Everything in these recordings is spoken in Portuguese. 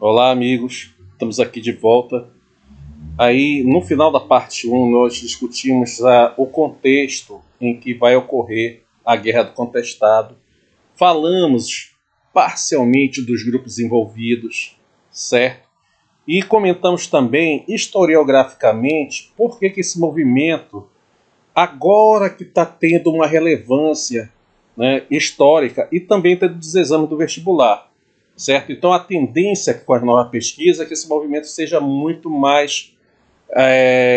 Olá, amigos. Estamos aqui de volta. Aí, no final da parte 1, nós discutimos o contexto em que vai ocorrer a Guerra do Contestado. Falamos parcialmente dos grupos envolvidos, certo? E comentamos também, historiograficamente, por que esse movimento, agora que está tendo uma relevância, né, histórica e também tendo dos exames do vestibular. Certo? Então a tendência com a nova pesquisa é que esse movimento seja muito mais,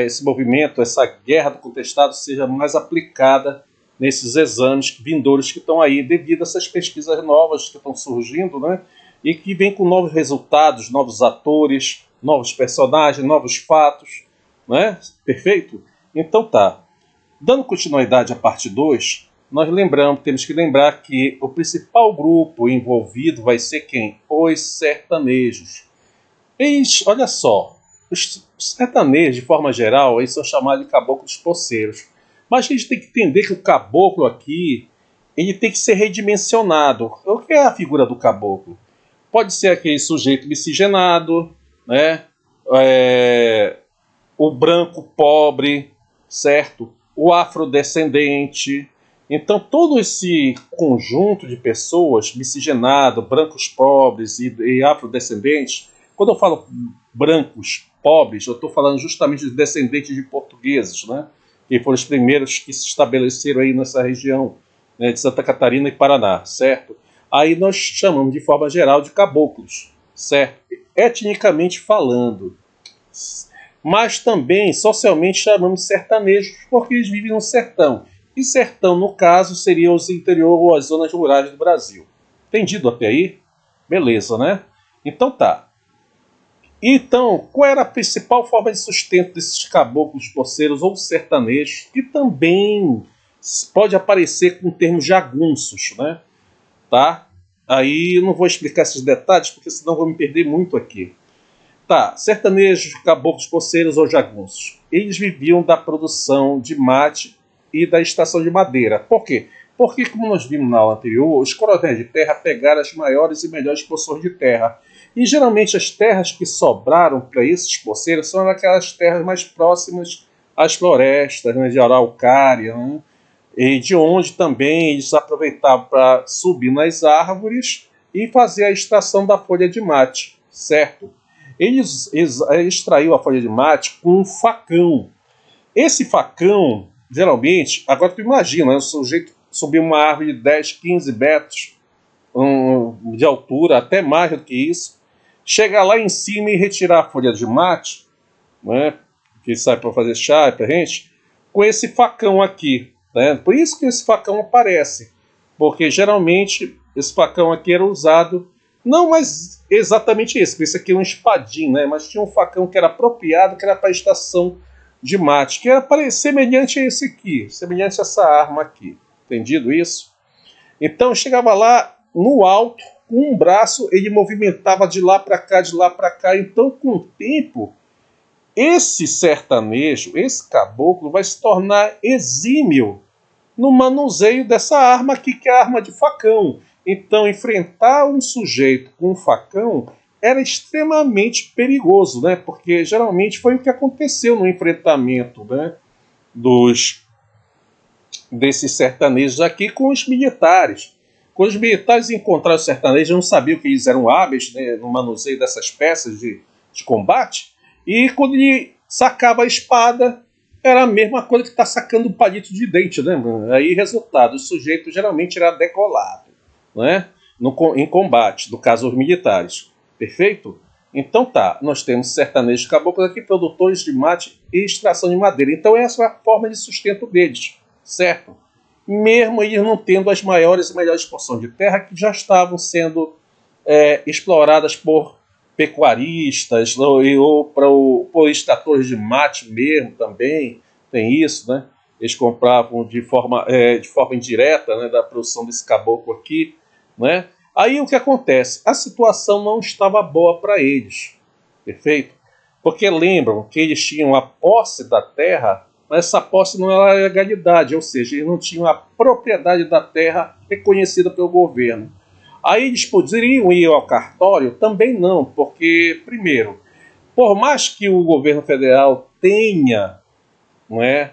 esse movimento, essa guerra do contestado seja mais aplicada nesses exames vindouros que estão aí, devido a essas pesquisas novas que estão surgindo, né? E que vêm com novos resultados, novos atores, novos personagens, novos fatos, né? Perfeito? Então tá. Dando continuidade à parte 2, temos que lembrar que o principal grupo envolvido vai ser quem? Os sertanejos. Olha só, os sertanejos, de forma geral, eles são chamados de caboclos poceiros. Mas a gente tem que entender que o caboclo aqui, ele tem que ser redimensionado. O que é a figura do caboclo? Pode ser aquele sujeito miscigenado, né? O branco pobre, certo? O afrodescendente. Então, todo esse conjunto de pessoas, miscigenado, brancos pobres e afrodescendentes, quando eu falo brancos pobres, eu estou falando justamente de descendentes de portugueses, né? Que foram os primeiros que se estabeleceram aí nessa região, né, de Santa Catarina e Paraná, certo? Aí nós chamamos de forma geral de caboclos, certo? Etnicamente falando. Mas também, socialmente, chamamos de sertanejos, porque eles vivem no sertão. E sertão, no caso, seriam os interior ou as zonas rurais do Brasil. Entendido até aí? Beleza, né? Então tá. Então, qual era a principal forma de sustento desses caboclos poceiros ou sertanejos, que também pode aparecer com o termo jagunços, né? Tá? Aí eu não vou explicar esses detalhes, porque senão vou me perder muito aqui. Tá, sertanejos, caboclos poceiros ou jagunços. Eles viviam da produção de mate e da extração de madeira. Por quê? Porque, como nós vimos na aula anterior, os coronéis de terra pegaram as maiores e melhores porções de terra. E geralmente as terras que sobraram para esses poceiros são aquelas terras mais próximas às florestas, né, de araucária, né, e de onde também eles aproveitavam para subir nas árvores e fazer a extração da folha de mate, certo? Eles extraíam a folha de mate com um facão. Esse facão, geralmente, agora tu imagina, né, o sujeito subir uma árvore de 10, 15 metros de altura, até mais do que isso, chegar lá em cima e retirar a folha de mate, né, que sai para fazer chá para gente, com esse facão aqui. Né? Por isso que esse facão aparece, porque geralmente esse facão aqui era usado, não mais exatamente esse, porque isso aqui é um espadim, né? Mas tinha um facão que era apropriado, que era para a extração de mate, que era semelhante a esse aqui, semelhante a essa arma aqui. Entendido isso? Então eu chegava lá no alto, com um braço, ele movimentava de lá para cá, de lá para cá. Então, com o tempo, esse sertanejo, esse caboclo, vai se tornar exímio no manuseio dessa arma aqui, que é a arma de facão. Então, enfrentar um sujeito com um facão era extremamente perigoso, né? Porque geralmente foi o que aconteceu no enfrentamento, né, desses sertanejos aqui com os militares. Quando os militares encontraram os sertanejos, não sabiam que eles eram hábeis, né, no manuseio dessas peças de combate, e quando ele sacava a espada, era a mesma coisa que está sacando um palito de dente, né? Aí, resultado, o sujeito geralmente era decolado, né? Em combate, no caso, os militares. Perfeito? Então tá, nós temos sertanejos caboclos aqui, produtores de mate e extração de madeira. Então essa é a forma de sustento deles, certo? Mesmo eles não tendo as maiores e melhores porções de terra que já estavam sendo exploradas por pecuaristas ou por extratores de mate mesmo também, tem isso, né? Eles compravam de forma indireta, né, da produção desse caboclo aqui, né? Aí o que acontece? A situação não estava boa para eles, perfeito? Porque lembram que eles tinham a posse da terra, mas essa posse não era legalidade, ou seja, eles não tinham a propriedade da terra reconhecida pelo governo. Aí eles poderiam ir ao cartório? Também não, porque, primeiro, por mais que o governo federal tenha, não é,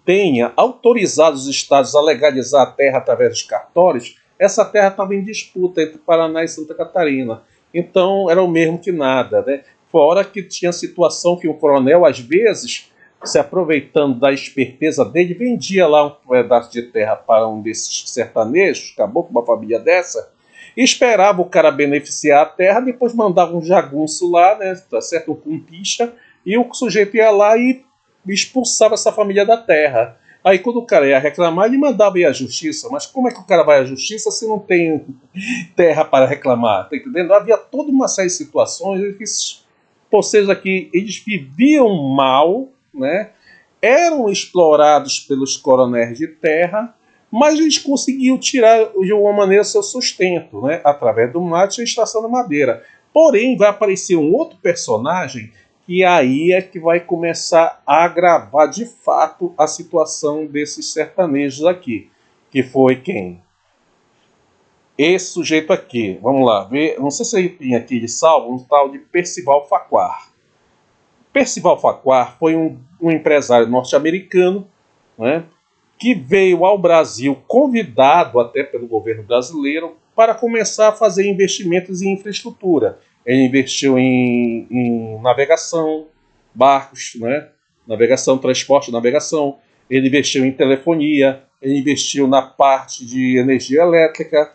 tenha autorizado os estados a legalizar a terra através dos cartórios, essa terra estava em disputa entre Paraná e Santa Catarina. Então era o mesmo que nada, né? Fora que tinha a situação que o coronel, às vezes, se aproveitando da esperteza dele, vendia lá um pedaço de terra para um desses sertanejos, acabou com uma família dessa, e esperava o cara beneficiar a terra, depois mandava um jagunço lá, né, tá certo? Um cumpicha, e o sujeito ia lá e expulsava essa família da terra. Aí quando o cara ia reclamar, ele mandava ir à justiça. Mas como é que o cara vai à justiça se não tem terra para reclamar? Tá entendendo? Havia toda uma série de situações que esses poceiros aqui, eles viviam mal, né? Eram explorados pelos coronéis de terra, mas eles conseguiam tirar de alguma maneira seu sustento, né? Através do mate e a extração da madeira. Porém, vai aparecer um outro personagem que aí é que vai começar a agravar de fato a situação desses sertanejos aqui. Que foi quem? Esse sujeito aqui. Vamos lá ver. Não sei se ele tem aqui de salvo um tal de Percival Facquar. Percival Facquar foi um empresário norte-americano, né, que veio ao Brasil convidado até pelo governo brasileiro para começar a fazer investimentos em infraestrutura. Ele investiu em navegação, barcos, né, navegação, transporte, navegação. Ele investiu em telefonia, ele investiu na parte de energia elétrica,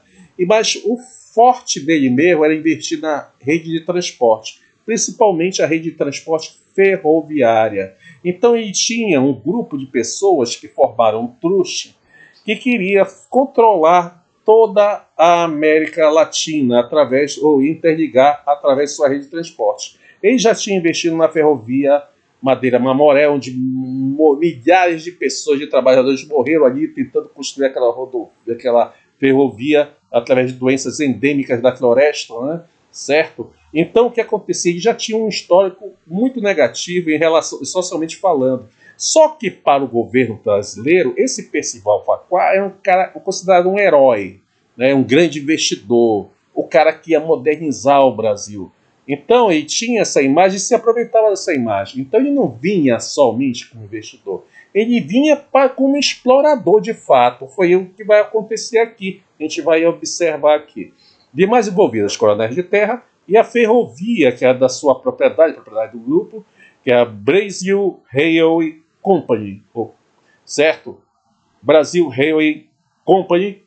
mas o forte dele mesmo era investir na rede de transporte, principalmente a rede de transporte ferroviária. Então ele tinha um grupo de pessoas que formaram um truste que queria controlar toda a América Latina através, ou interligar através de sua rede de transporte. Ele já tinha investido na ferrovia Madeira Mamoré, onde milhares de pessoas, de trabalhadores morreram ali tentando construir aquela ferrovia através de doenças endêmicas da floresta, né? Certo? Então o que acontecia? Ele já tinha um histórico muito negativo em relação, socialmente falando. Só que para o governo brasileiro, esse Percival Facquar é um cara considerado um herói, né? Um grande investidor, o cara que ia modernizar o Brasil. Então ele tinha essa imagem e se aproveitava dessa imagem. Então ele não vinha somente como investidor, ele vinha como explorador de fato. Foi o que vai acontecer aqui, a gente vai observar aqui. Demais envolvidas, coronéis de terra e a ferrovia, que é da sua propriedade do grupo, que é a Brasil Railway Company, certo? Brasil Railway Company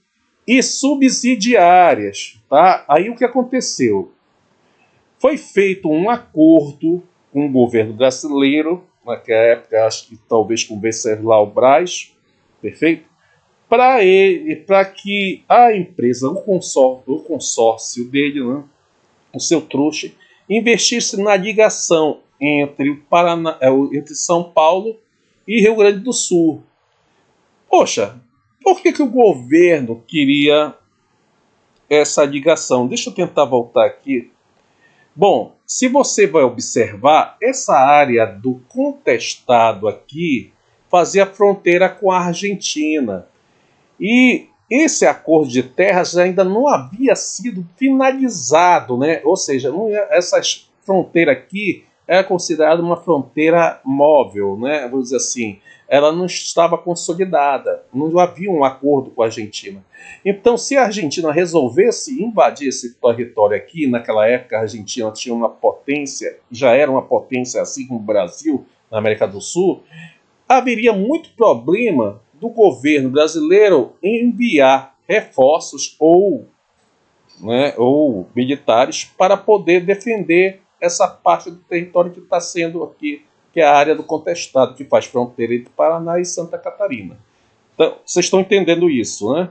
e subsidiárias, tá? Aí o que aconteceu? Foi feito um acordo com o governo brasileiro, naquela época, acho que talvez com Venceslau Braz, perfeito? Para que a empresa, o consórcio dele, né, o seu truste, investisse na ligação entre o Paraná, entre São Paulo e Rio Grande do Sul. Poxa, por que o governo queria essa ligação? Deixa eu tentar voltar aqui. Bom, se você vai observar, essa área do contestado aqui fazia fronteira com a Argentina. E esse acordo de terras ainda não havia sido finalizado, né? Ou seja, essa fronteira aqui era considerada uma fronteira móvel, né? Vamos dizer assim, ela não estava consolidada, não havia um acordo com a Argentina. Então, se a Argentina resolvesse invadir esse território aqui, naquela época a Argentina tinha uma potência, já era uma potência assim como o Brasil, na América do Sul, haveria muito problema do governo brasileiro enviar reforços ou militares para poder defender essa parte do território que está sendo aqui, que é a área do contestado, que faz fronteira entre Paraná e Santa Catarina. Então, vocês estão entendendo isso, né?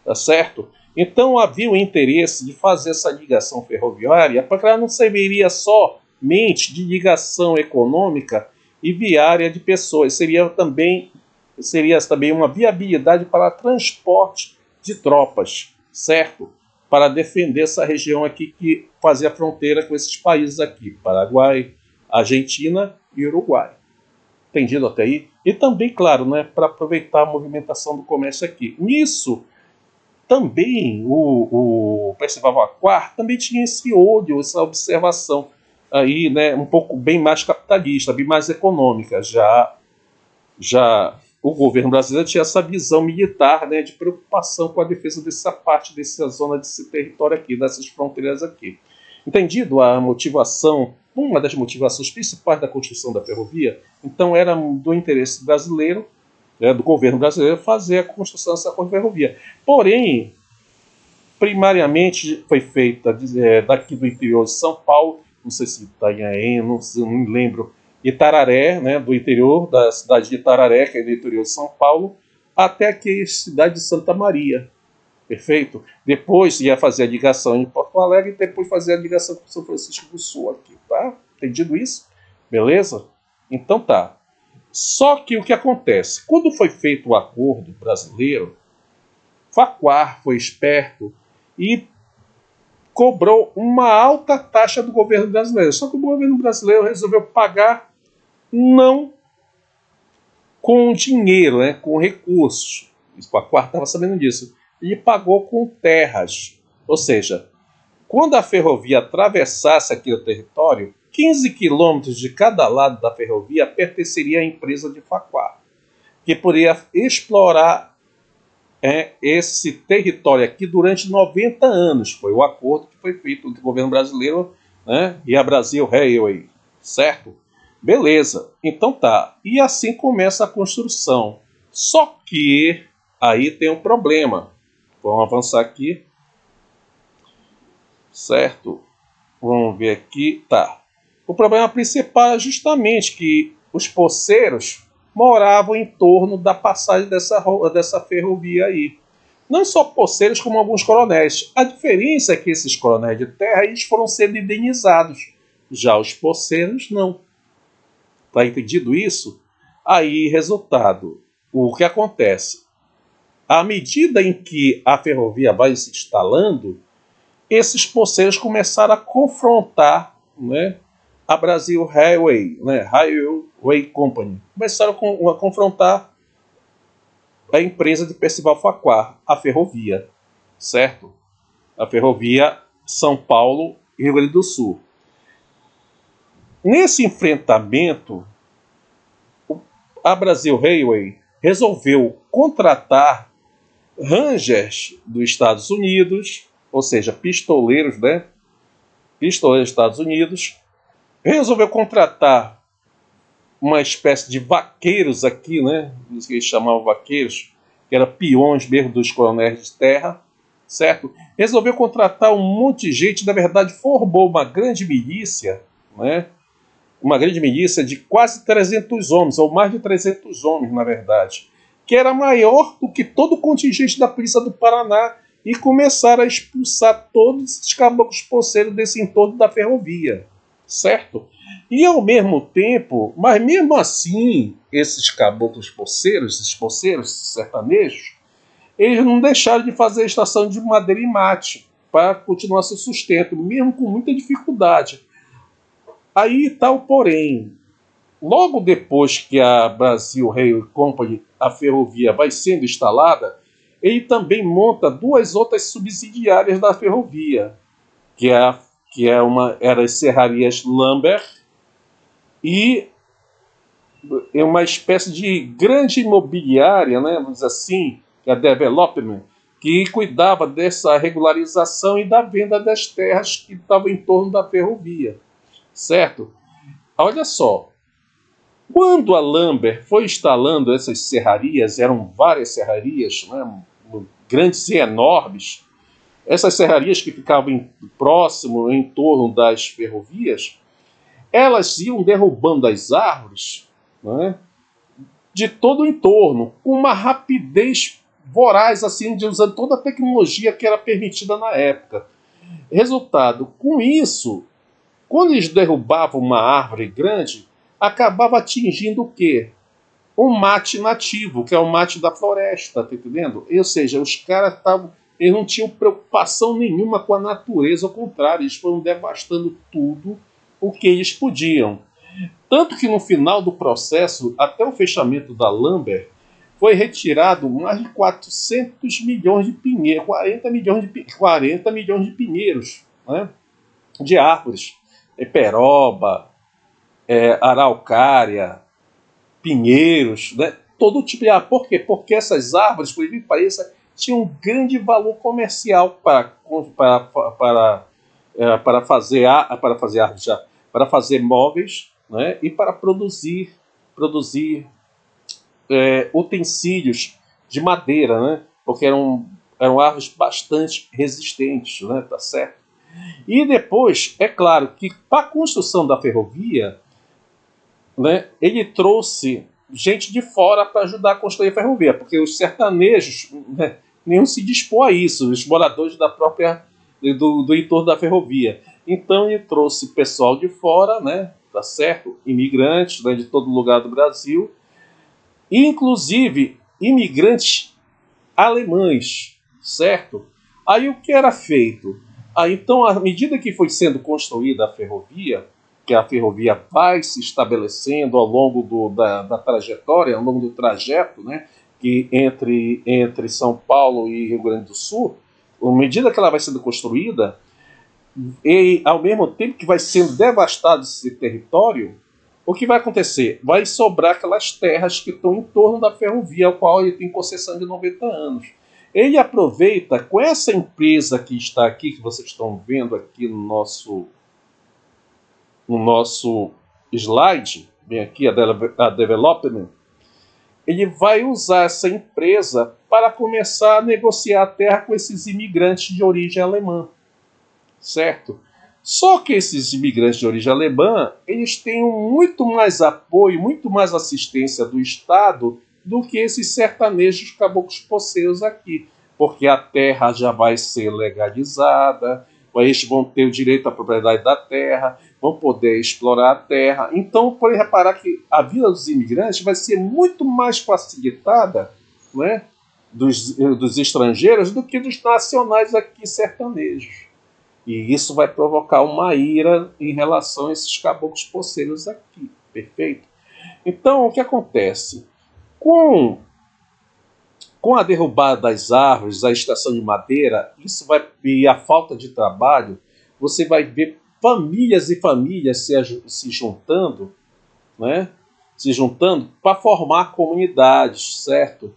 Tá certo? Então havia o interesse de fazer essa ligação ferroviária, porque ela não serviria somente de ligação econômica e viária de pessoas, seria também uma viabilidade para transporte de tropas, certo? Para defender essa região aqui que fazia fronteira com esses países aqui, Paraguai, Argentina e Uruguai. Entendido até aí? E também, claro, né, para aproveitar a movimentação do comércio aqui. Nisso, também o Percival Farquhar também tinha esse olho, essa observação aí, né, um pouco bem mais capitalista, bem mais econômica. Já o governo brasileiro tinha essa visão militar, né, de preocupação com a defesa dessa parte, dessa zona, desse território aqui, dessas fronteiras aqui. Entendido a motivação, uma das motivações principais da construção da ferrovia, então era do interesse brasileiro, do governo brasileiro, fazer a construção dessa ferrovia. Porém, primariamente foi feita daqui do interior de São Paulo, não sei se Itanhaém, não me lembro, Itararé, né, do interior da cidade de Itararé, que é do interior de São Paulo, até aqui a cidade de Santa Maria. Perfeito? Depois ia fazer a ligação em Porto Alegre e depois fazer a ligação com São Francisco do Sul aqui, tá? Entendido isso? Beleza? Então tá. Só que o que acontece? Quando foi feito o acordo brasileiro, Farquhar foi esperto e cobrou uma alta taxa do governo brasileiro. Só que o governo brasileiro resolveu pagar não com dinheiro, né, com recursos. O Farquhar estava sabendo disso. Ele pagou com terras. Ou seja, quando a ferrovia atravessasse aqui o território, 15 quilômetros de cada lado da ferrovia pertenceria à empresa de Farquhar, que poderia explorar esse território aqui durante 90 anos. Foi o acordo que foi feito entre o governo brasileiro, né, e a Brasil Railway, certo? Beleza, então tá. E assim começa a construção. Só que aí tem um problema. Vamos avançar aqui. Certo? Vamos ver aqui. Tá. O problema principal é justamente que os poceiros moravam em torno da passagem dessa ferrovia aí. Não só poceiros, como alguns coronéis. A diferença é que esses coronéis de terra eles foram sendo indenizados. Já os poceiros, não. Tá entendido isso? Aí, resultado. O que acontece? À medida em que a ferrovia vai se instalando, esses poceiros começaram a confrontar, né, a Brasil Railway, né, Railway Company. Começaram a confrontar a empresa de Percival Farquhar, a ferrovia, certo? A ferrovia São Paulo e Rio Grande do Sul. Nesse enfrentamento, a Brasil Railway resolveu contratar Rangers dos Estados Unidos, ou seja, pistoleiros, né? Pistoleiros dos Estados Unidos. Resolveu contratar uma espécie de vaqueiros aqui, né? Que eles chamavam vaqueiros, que eram peões mesmo dos coronéis de terra, certo? Resolveu contratar um monte de gente, na verdade formou uma grande milícia, né? Uma grande milícia de quase 300 homens, ou mais de 300 homens, na verdade, que era maior do que todo o contingente da Polícia do Paraná, e começaram a expulsar todos esses caboclos poceiros desse entorno da ferrovia, certo? E ao mesmo tempo, mas mesmo assim, esses caboclos poceiros, esses poceiros sertanejos, eles não deixaram de fazer a estação de madeira e mate para continuar seu sustento, mesmo com muita dificuldade. Aí está o porém. Logo depois que a Brasil Railway Company, a ferrovia, vai sendo instalada, ele também monta duas outras subsidiárias da ferrovia, eram as serrarias Lambert e uma espécie de grande imobiliária, né, vamos dizer assim, que é a Development, que cuidava dessa regularização e da venda das terras que estavam em torno da ferrovia, certo? Olha só, quando a Lambert foi instalando essas serrarias, eram várias serrarias, né, grandes e enormes, essas serrarias que ficavam próximo, em torno das ferrovias, elas iam derrubando as árvores, né, de todo o entorno, com uma rapidez voraz, assim, usando toda a tecnologia que era permitida na época. Resultado, com isso, quando eles derrubavam uma árvore grande, acabava atingindo o quê? Um mate nativo, que é o mate da floresta, tá entendendo? Ou seja, os caras eles não tinham preocupação nenhuma com a natureza, ao contrário, eles foram devastando tudo o que eles podiam. Tanto que no final do processo, até o fechamento da Lambert, foi retirado mais de 400 milhões de pinheiros, 40 milhões de pinheiros, né, de árvores, peroba, araucária, pinheiros, né, todo tipo de árvore. Por quê? Porque essas árvores, por incrível que pareça, tinham um grande valor comercial para fazer árvores, para fazer móveis, né, e para produzir utensílios de madeira, né? Porque eram árvores bastante resistentes, né? Tá certo? E depois, é claro que para a construção da ferrovia, né, ele trouxe gente de fora para ajudar a construir a ferrovia, porque os sertanejos, né, nenhum se dispõe a isso, os moradores do entorno da ferrovia. Então ele trouxe pessoal de fora, né, tá certo? Imigrantes, né, de todo lugar do Brasil, inclusive imigrantes alemães, certo? Aí o que era feito? Aí, então, à medida que foi sendo construída a ferrovia, que a ferrovia vai se estabelecendo ao longo da trajetória, ao longo do trajeto, né, que entre São Paulo e Rio Grande do Sul, à medida que ela vai sendo construída, e ao mesmo tempo que vai sendo devastado esse território, o que vai acontecer? Vai sobrar aquelas terras que estão em torno da ferrovia, ao qual ele tem concessão de 90 anos. Ele aproveita com essa empresa que está aqui, que vocês estão vendo aqui no nosso slide, bem aqui, a Development, ele vai usar essa empresa para começar a negociar a terra com esses imigrantes de origem alemã, certo? Só que esses imigrantes de origem alemã, eles têm muito mais apoio, muito mais assistência do Estado do que esses sertanejos caboclos poceiros aqui. Porque a terra já vai ser legalizada, eles vão ter o direito à propriedade da terra, vão poder explorar a terra. Então, pode reparar que a vida dos imigrantes vai ser muito mais facilitada, né, dos estrangeiros do que dos nacionais aqui sertanejos. E isso vai provocar uma ira em relação a esses caboclos poceiros aqui, perfeito? Então, o que acontece? Com a derrubada das árvores, a extração de madeira, e a falta de trabalho, você vai ver famílias e famílias se juntando, né? Se juntando para formar comunidades, certo?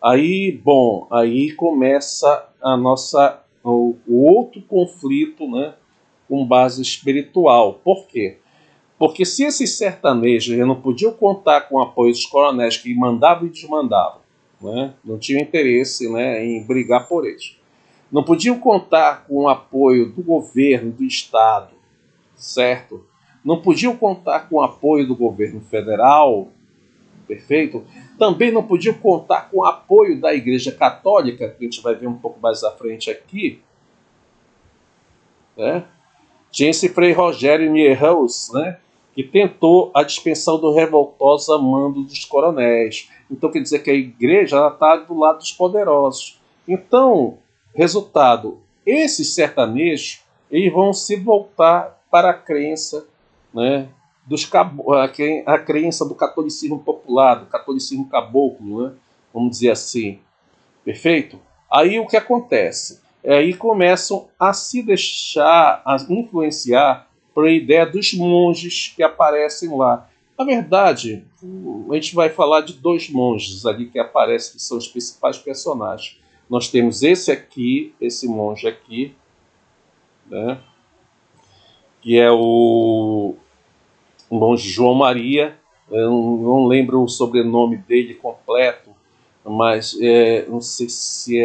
Aí começa o outro conflito, né, com base espiritual. Por quê? Porque se esses sertanejos não podiam contar com o apoio dos coronéis que mandavam e desmandavam, né, não tinham interesse, né, em brigar por eles, não podiam contar com o apoio do governo, do Estado, certo? Não podiam contar com o apoio do governo federal, perfeito? Também não podiam contar com o apoio da Igreja Católica, que a gente vai ver um pouco mais à frente aqui, né? Tinha esse Frei Rogério Niehaus, né, que tentou a dispensão do revoltoso mando dos coronéis. Então quer dizer que a igreja está do lado dos poderosos. Então, resultado, esses sertanejos eles vão se voltar para a crença, né, a crença do catolicismo popular, do catolicismo caboclo, né, vamos dizer assim. Perfeito? Aí o que acontece? Aí começam a se deixar a influenciar por a ideia dos monges que aparecem lá. Na verdade, a gente vai falar de dois monges ali que aparecem, que são os principais personagens. Nós temos esse monge aqui, né, que é o monge João Maria. Eu não lembro o sobrenome dele completo, mas não sei se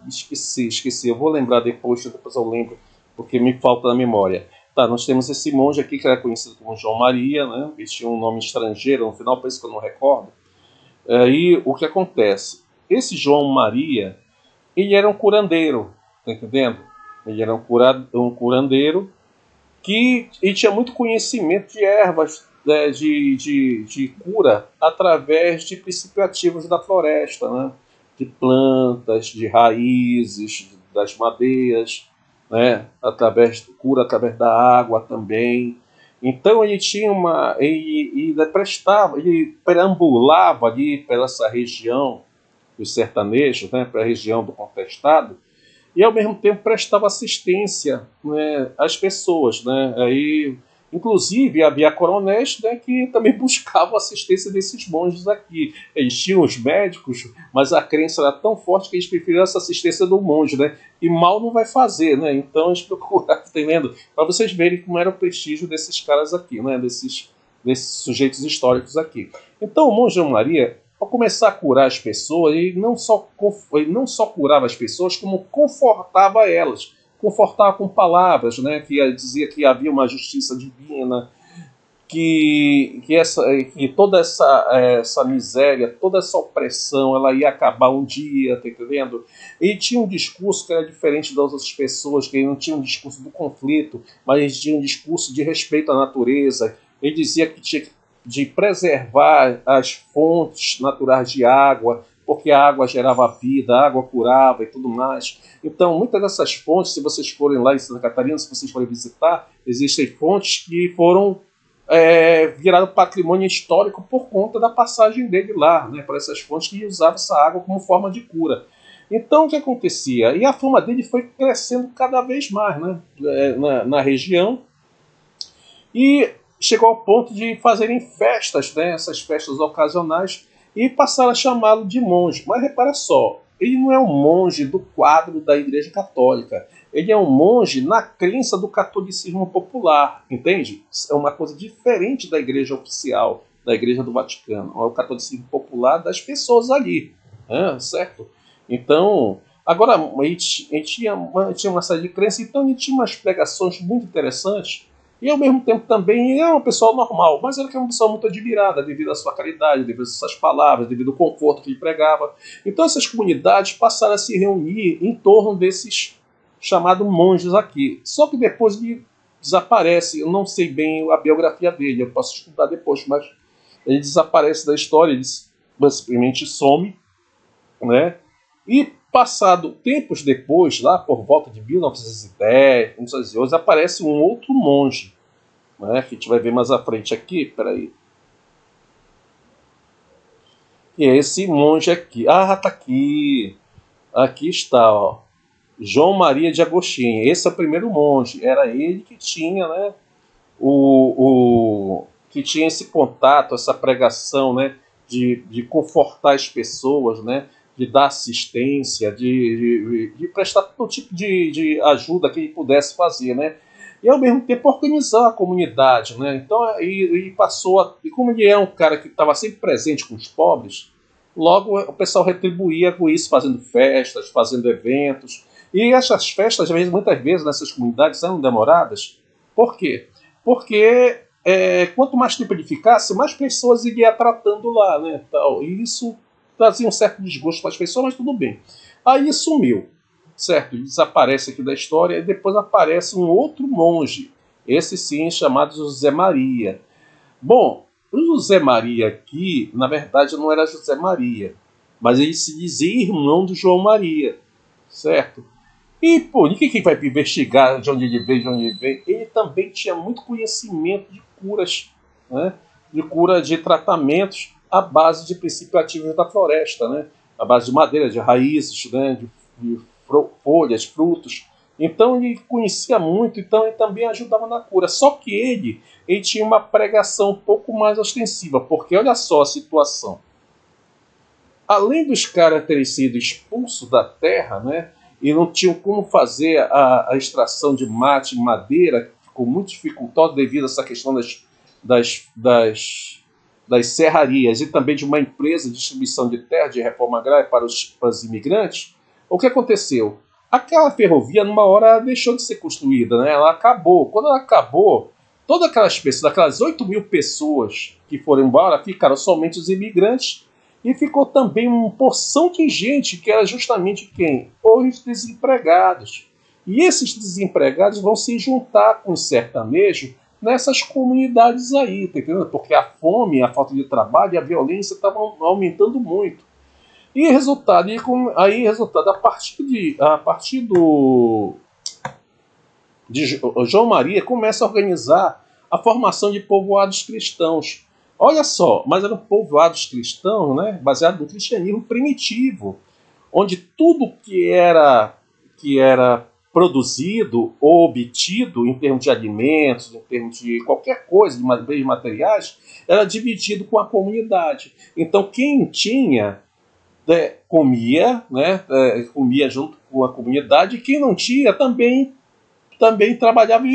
esqueci. Eu vou lembrar depois eu lembro, porque me falta na memória. Tá, nós temos esse monge aqui que era conhecido como João Maria, né? Ele tinha um nome estrangeiro, no final parece que eu não recordo. Aí o que acontece? Esse João Maria, ele era um curandeiro, tá entendendo? Ele era um curandeiro e tinha muito conhecimento de ervas, né, de cura através de princípios ativos da floresta, né? De plantas, de raízes, das madeiras, né? Cura através da água também. Então ele tinha ele perambulava ali pela essa região, dos sertanejos, né, para a região do Contestado, e ao mesmo tempo prestava assistência, né, às pessoas, né? Aí, inclusive havia coronéis, né, que também buscavam assistência desses monges aqui. Eles tinham os médicos, mas a crença era tão forte que eles preferiam essa assistência do monge, né? E mal não vai fazer, né? Então eles procuravam, tá vendo? Para vocês verem como era o prestígio desses caras aqui, né? Desses sujeitos históricos aqui. Então o monge João Maria, ao começar a curar as pessoas, ele não só curava as pessoas, como confortava elas. Confortava com palavras, né, que dizia que havia uma justiça divina, que toda essa miséria, toda essa opressão, ela ia acabar um dia, tá entendendo? Ele tinha um discurso que era diferente das outras pessoas, que ele não tinha um discurso do conflito, mas ele tinha um discurso de respeito à natureza. Ele dizia que tinha de preservar as fontes naturais de água, porque a água gerava vida, a água curava e tudo mais. Então, muitas dessas fontes, se vocês forem lá em Santa Catarina, se vocês forem visitar, existem fontes que foram viraram patrimônio histórico por conta da passagem dele lá, né, por essas fontes que usavam essa água como forma de cura. Então, o que acontecia? E a fama dele foi crescendo cada vez mais, né, na região, e chegou ao ponto de fazerem festas, né, essas festas ocasionais, e passaram a chamá-lo de monge. Mas repara só, ele não é um monge do quadro da Igreja Católica. Ele é um monge na crença do catolicismo popular, entende? É uma coisa diferente da Igreja oficial, da Igreja do Vaticano. É o catolicismo popular das pessoas ali, né, certo? Então, agora, ele tinha uma série de crenças, então ele tinha umas pregações muito interessantes. E ao mesmo tempo também ele era uma pessoa normal, mas era uma pessoa muito admirada devido à sua caridade, devido às suas palavras, devido ao conforto que ele pregava. Então essas comunidades passaram a se reunir em torno desses chamados monges aqui. Só que depois ele desaparece, eu não sei bem a biografia dele, eu posso estudar depois, mas ele desaparece da história, ele simplesmente some, né? E passado tempos depois, lá por volta de 1910, 1911, aparece um outro monge, né, que a gente vai ver mais à frente aqui, peraí. E é esse monge aqui. Ah, tá aqui. Aqui está, ó. João Maria de Agostinho. Esse é o primeiro monge. Era ele que tinha, né, que tinha esse contato, essa pregação, né, de confortar as pessoas, né, de dar assistência, de prestar todo tipo de ajuda que ele pudesse fazer, né, e ao mesmo tempo organizar a comunidade, né. Então ele passou e como ele é um cara que estava sempre presente com os pobres, logo o pessoal retribuía com isso, fazendo festas, fazendo eventos. E essas festas, muitas vezes, nessas comunidades eram demoradas. Por quê? Porque quanto mais tempo ele ficasse, mais pessoas ele ia tratando lá, né? Tal. E isso trazia um certo desgosto para as pessoas, mas tudo bem. Aí sumiu, certo? Ele desaparece aqui da história e depois aparece um outro monge, esse sim chamado José Maria. Bom, o José Maria aqui, na verdade, não era José Maria, mas ele se dizia irmão do João Maria, certo? E, pô, ninguém que vai investigar de onde ele veio, de onde ele veio. Ele também tinha muito conhecimento de curas, né? De cura de tratamentos à base de princípios ativos da floresta, né? À base de madeira, de raízes, né? De folhas, frutos. Então ele conhecia muito, então ele também ajudava na cura. Só que ele tinha uma pregação um pouco mais ostensiva, porque olha só a situação. Além dos caras terem sido expulsos da terra, né, e não tinham como fazer a extração de mate e madeira, que ficou muito dificultosa devido a essa questão das serrarias e também de uma empresa de distribuição de terra, de reforma agrária para os imigrantes, o que aconteceu? Aquela ferrovia, numa hora, deixou de ser construída, né? Ela acabou. Quando ela acabou, todas aquelas pessoas, aquelas 8.000 pessoas que foram embora, ficaram somente os imigrantes. E ficou também uma porção de gente que era justamente quem? Os desempregados. E esses desempregados vão se juntar com os sertanejos nessas comunidades aí, tá entendendo? Porque a fome, a falta de trabalho e a violência estavam aumentando muito. E resultado, a partir de João Maria começa a organizar a formação de povoados cristãos. Olha só, mas eram povoados cristãos, né, baseados no cristianismo primitivo, onde tudo que era produzido ou obtido em termos de alimentos, em termos de qualquer coisa, de bens materiais, era dividido com a comunidade. Então, quem tinha, comia, né, comia junto com a comunidade, e quem não tinha também trabalhava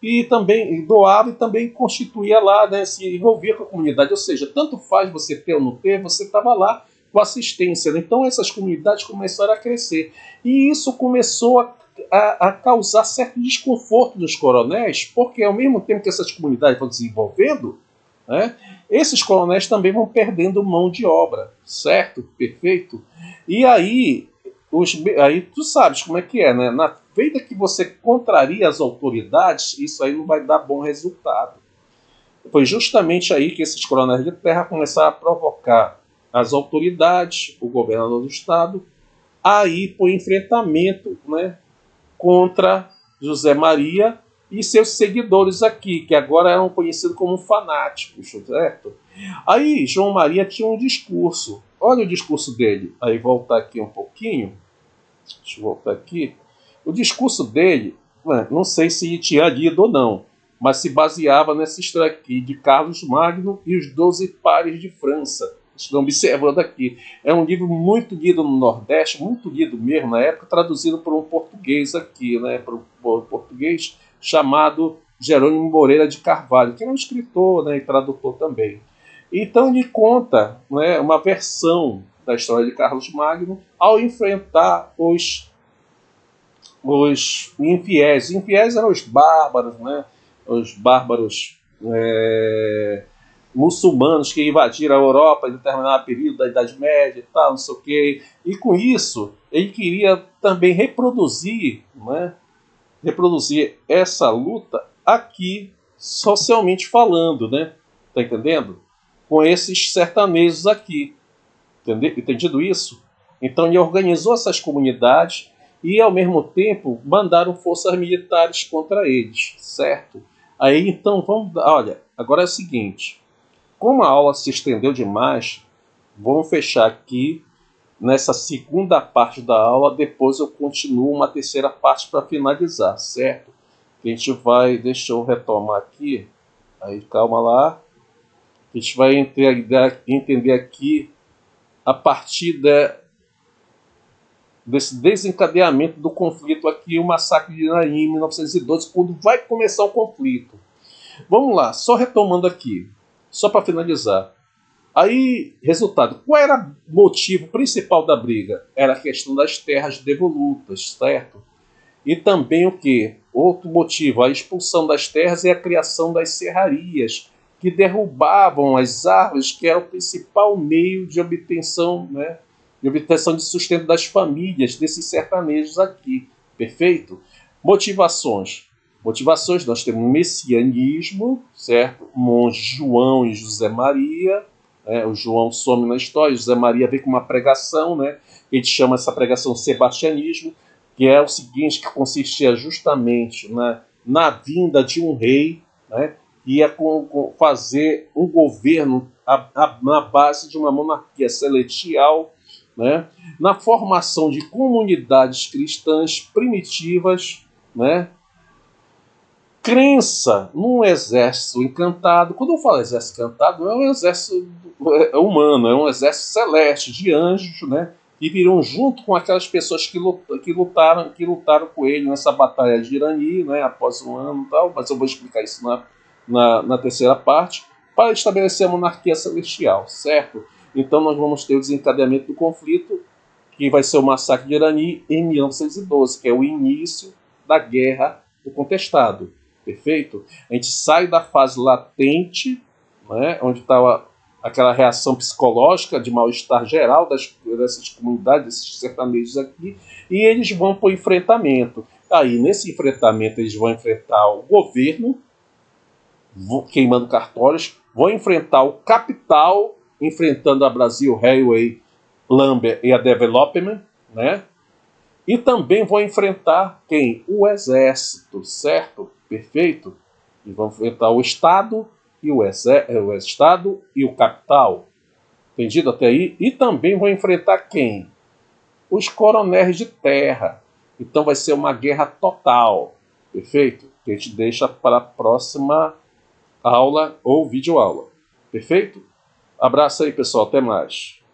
e também doava e também constituía lá, né, se envolvia com a comunidade. Ou seja, tanto faz você ter ou não ter, você estava lá com assistência. Né? Então essas comunidades começaram a crescer. E isso começou a causar certo desconforto dos coronéis, porque ao mesmo tempo que essas comunidades vão desenvolvendo, né, esses coronéis também vão perdendo mão de obra, certo? Perfeito? E aí tu sabes como é que é, né? Na feita que você contraria as autoridades, isso aí não vai dar bom resultado. Foi justamente aí que esses coronéis de terra começaram a provocar as autoridades, o governador do estado, a ir para o enfrentamento, né, contra José Maria e seus seguidores aqui, que agora eram conhecidos como fanáticos, certo? Aí João Maria tinha um discurso. Olha o discurso dele. Aí voltar aqui um pouquinho. Deixa eu voltar aqui. O discurso dele, não sei se tinha lido ou não, mas se baseava nessa história aqui de Carlos Magno e os 12 pares de França. Estão observando aqui. É um livro muito lido no Nordeste, muito lido mesmo na época, traduzido por um português aqui, né, por um português chamado Jerônimo Moreira de Carvalho, que é um escritor, né, e tradutor também. Então ele conta, né, uma versão da história de Carlos Magno ao enfrentar os infiéis. Os infiéis eram os bárbaros, né? Os bárbaros muçulmanos que invadiram a Europa em determinado período da Idade Média e tal, não sei o quê. E com isso, ele queria também reproduzir, né? Reproduzir essa luta aqui, socialmente falando, né? Tá entendendo? Com esses sertanejos aqui. Entendido isso? Então ele organizou essas comunidades e, ao mesmo tempo, mandaram forças militares contra eles, certo? Aí, então, olha, agora é o seguinte, como a aula se estendeu demais, vamos fechar aqui nessa segunda parte da aula, depois eu continuo uma terceira parte para finalizar, certo? A gente vai, deixa eu retomar aqui, aí calma lá, a gente vai entender aqui a partir desse desencadeamento do conflito aqui, o massacre de Iraí em 1912, quando vai começar o conflito. Vamos lá, só retomando aqui, só para finalizar. Aí, resultado, qual era o motivo principal da briga? Era a questão das terras devolutas, certo? E também o que? Outro motivo, a expulsão das terras e a criação das serrarias, que derrubavam as árvores, que era o principal meio de obtenção, né, de obtenção de sustento das famílias desses sertanejos aqui. Perfeito? Motivações. Motivações, nós temos o messianismo, certo? Monge João e José Maria. O João some na história, José Maria vem com uma pregação, né? A gente chama essa pregação sebastianismo, que é o seguinte, que consistia justamente, né, na vinda de um rei, né, ia fazer um governo na base de uma monarquia celestial, né, na formação de comunidades cristãs primitivas, né, crença num exército encantado. Quando eu falo exército encantado, não é um exército humano, é um exército celeste de anjos, né, que viram junto com aquelas pessoas que lutaram com ele nessa batalha de Irani, né, após um ano e tal, mas eu vou explicar isso na terceira parte, para estabelecer a monarquia celestial, certo? Então nós vamos ter o desencadeamento do conflito, que vai ser o massacre de Irani em 1912, que é o início da Guerra do Contestado, perfeito? A gente sai da fase latente, né, onde estava aquela reação psicológica de mal-estar geral dessas comunidades, desses sertanejos aqui, e eles vão para o enfrentamento. Aí, nesse enfrentamento, eles vão enfrentar o governo, queimando cartórios, vão enfrentar o capital, enfrentando a Brasil Railway, Lumber e a Development, né? E também vão enfrentar quem? O exército, certo? Perfeito? E vão enfrentar o Estado e o Estado e o capital. Entendido até aí? E também vão enfrentar quem? Os coronéis de terra. Então vai ser uma guerra total. Perfeito? Que a gente deixa para a próxima aula ou videoaula. Perfeito? Abraço aí, pessoal. Até mais.